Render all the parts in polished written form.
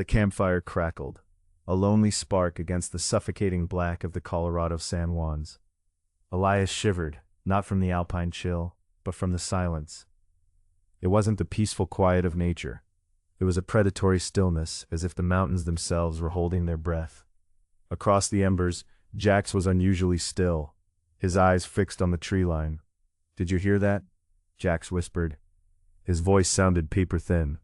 The campfire crackled, a lonely spark against the suffocating black of the Colorado San Juans. Elias shivered, not from the alpine chill, but from the silence. It wasn't the peaceful quiet of nature. It was a predatory stillness, as if the mountains themselves were holding their breath. Across the embers, Jax was unusually still, his eyes fixed on the tree line. "Did you hear that?" Jax whispered. His voice sounded paper-thin.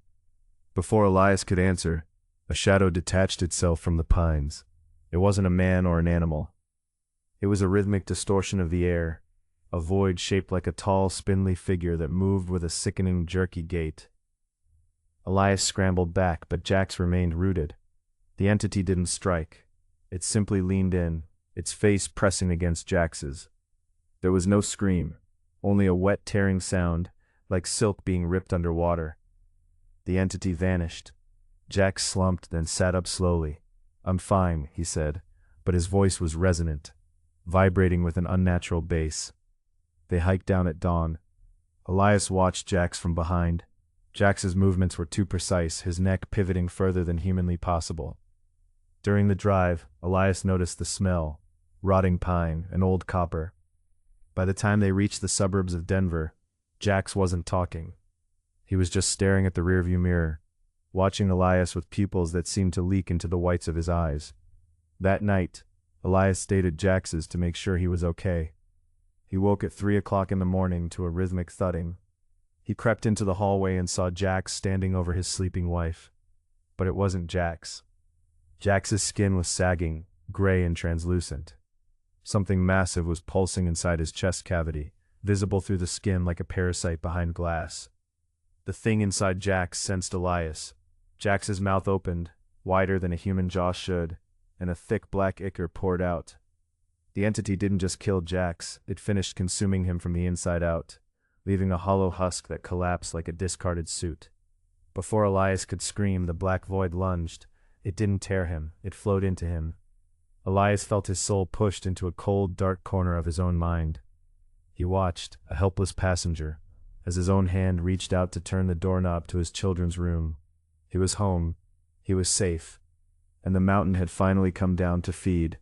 Before Elias could answer, a shadow detached itself from the pines. It wasn't a man or an animal. It was a rhythmic distortion of the air, a void shaped like a tall, spindly figure that moved with a sickening, jerky gait. Elias scrambled back, but Jax remained rooted. The entity didn't strike. It simply leaned in, its face pressing against Jax's. There was no scream, only a wet, tearing sound, like silk being ripped under water. The entity vanished. Jax slumped, then sat up slowly. "I'm fine," he said, but his voice was resonant, vibrating with an unnatural bass. They hiked down at dawn. Elias watched Jax from behind. Jax's movements were too precise, his neck pivoting further than humanly possible. During the drive, Elias noticed the smell: rotting pine and old copper. By the time they reached the suburbs of Denver, Jax wasn't talking. He was just staring at the rearview mirror, watching Elias with pupils that seemed to leak into the whites of his eyes. That night, Elias stayed at Jax's to make sure he was okay. He woke at 3 o'clock in the morning to a rhythmic thudding. He crept into the hallway and saw Jax standing over his sleeping wife. But it wasn't Jax. Jax's skin was sagging, gray and translucent. Something massive was pulsing inside his chest cavity, visible through the skin like a parasite behind glass. The thing inside Jax sensed Elias. Jax's mouth opened, wider than a human jaw should, and a thick black ichor poured out. The entity didn't just kill Jax, it finished consuming him from the inside out, leaving a hollow husk that collapsed like a discarded suit. Before Elias could scream, the black void lunged. It didn't tear him, it flowed into him. Elias felt his soul pushed into a cold, dark corner of his own mind. He watched, a helpless passenger, as his own hand reached out to turn the doorknob to his children's room. He was home, he was safe, and the mountain had finally come down to feed.